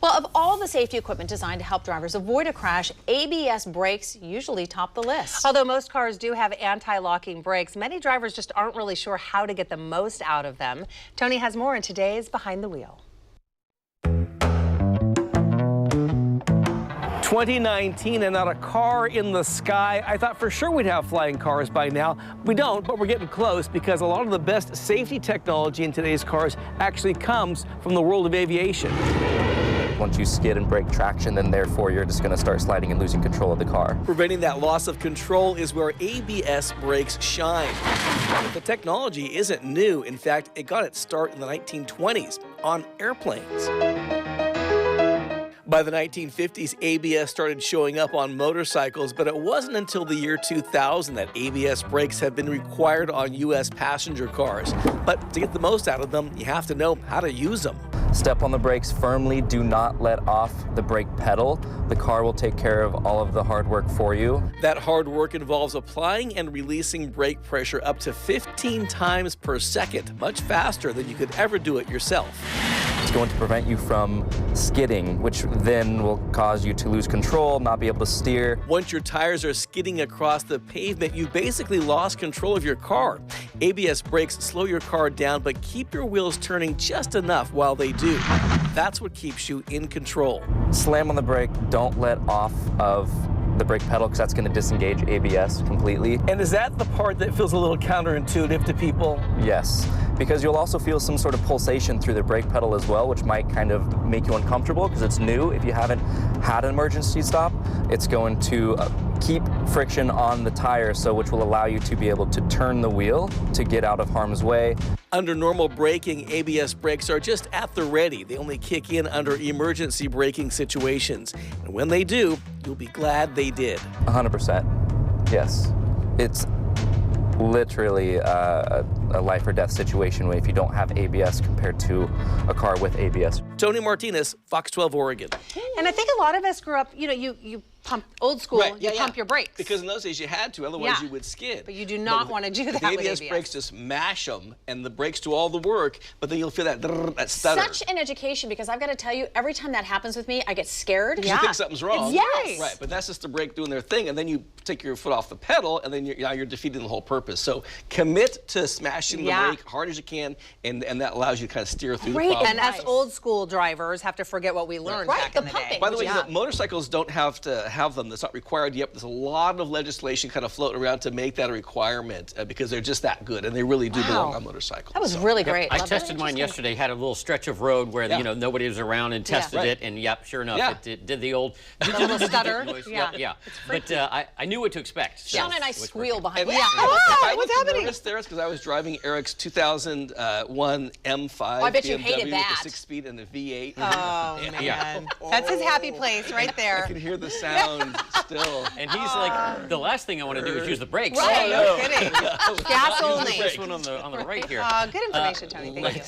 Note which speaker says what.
Speaker 1: Well, of all the safety equipment designed to help drivers avoid a crash, ABS brakes usually top the list.
Speaker 2: Although most cars do have anti-locking brakes, many drivers just aren't really sure how to get the most out of them. Tony has more in today's Behind the Wheel.
Speaker 3: 2019 and not a car in the sky. I thought for sure we'd have flying cars by now. We don't, but we're getting close because a lot of the best safety technology in today's cars actually comes from the world of aviation.
Speaker 4: Once you skid and break traction, then therefore you're just going to start sliding and losing control of the car.
Speaker 3: Preventing that loss of control is where ABS brakes shine. But the technology isn't new. In fact, it got its start in the 1920s on airplanes. By the 1950s, ABS started showing up on motorcycles, but it wasn't until the year 2000 that ABS brakes have been required on U.S. passenger cars. But to get the most out of them, you have to know how to use them.
Speaker 4: Step on the brakes firmly. Do not let off the brake pedal. The car will take care of all of the hard work for you.
Speaker 3: That hard work involves applying and releasing brake pressure up to 15 times per second, much faster than you could ever do it yourself.
Speaker 4: It's going to prevent you from skidding, which then will cause you to lose control, not be able to steer.
Speaker 3: Once your tires are skidding across the pavement, you've basically lost control of your car. ABS brakes slow your car down, but keep your wheels turning just enough while they do. That's what keeps you in control.
Speaker 4: Slam on the brake, don't let off of the brake pedal because that's going to disengage ABS completely.
Speaker 3: And is that the part that feels a little counterintuitive to people?
Speaker 4: Yes, because you'll also feel some sort of pulsation through the brake pedal as well, which might kind of make you uncomfortable because it's new. If you haven't had an emergency stop, it's going to keep friction on the tire, which will allow you to be able to turn the wheel to get out of harm's way.
Speaker 3: Under normal braking, ABS brakes are just at the ready. They only kick in under emergency braking situations. And when they do, you'll be glad they did.
Speaker 4: 100%. Yes. It's literally a life or death situation if you don't have ABS compared to a car with ABS.
Speaker 3: Tony Martinez, Fox 12 Oregon.
Speaker 2: And I think a lot of us grew up, you pump old school,
Speaker 3: Right,
Speaker 2: you pump your brakes.
Speaker 3: Because in those days you had to, otherwise you would skid.
Speaker 2: But you do not want to do that with
Speaker 3: ABS brakes just mash them, and the brakes do all the work, but then you'll feel that stutter.
Speaker 1: Such an education, because I've got to tell you, every time that happens with me, I get scared.
Speaker 3: You think something's wrong.
Speaker 1: Yes.
Speaker 3: Right, but that's just the brake doing their thing, and then you take your foot off the pedal, and then you're defeating the whole purpose. So commit to smashing the brake hard as you can, and that allows you to kind of steer through the problem.
Speaker 2: And us old school drivers have to forget what we learned back in the day.
Speaker 3: By the way, motorcycles don't have to have them. That's not required yet. There's a lot of legislation kind of floating around to make that a requirement because they're just that good, and they really do belong on motorcycles.
Speaker 1: That was really great.
Speaker 5: I tested mine yesterday. Had a little stretch of road where nobody was around, and tested it, and sure enough, it did the old
Speaker 2: little stutter.
Speaker 5: Noise. But I knew what to expect. So
Speaker 1: Sean and I squeal behind me.
Speaker 2: What's happening?
Speaker 3: Nervous there is because I was driving Eric's 2001 M5.
Speaker 1: I bet you
Speaker 3: BMW
Speaker 1: hated that.
Speaker 3: The 6-speed and the V8.
Speaker 2: Oh, man. That's his happy place right there.
Speaker 3: I can hear the sound still.
Speaker 5: And he's like, the last thing I want to do is use the brakes.
Speaker 2: Right, no kidding. Gas only.
Speaker 5: This one on the right here.
Speaker 2: Good information, Tony. Thank you.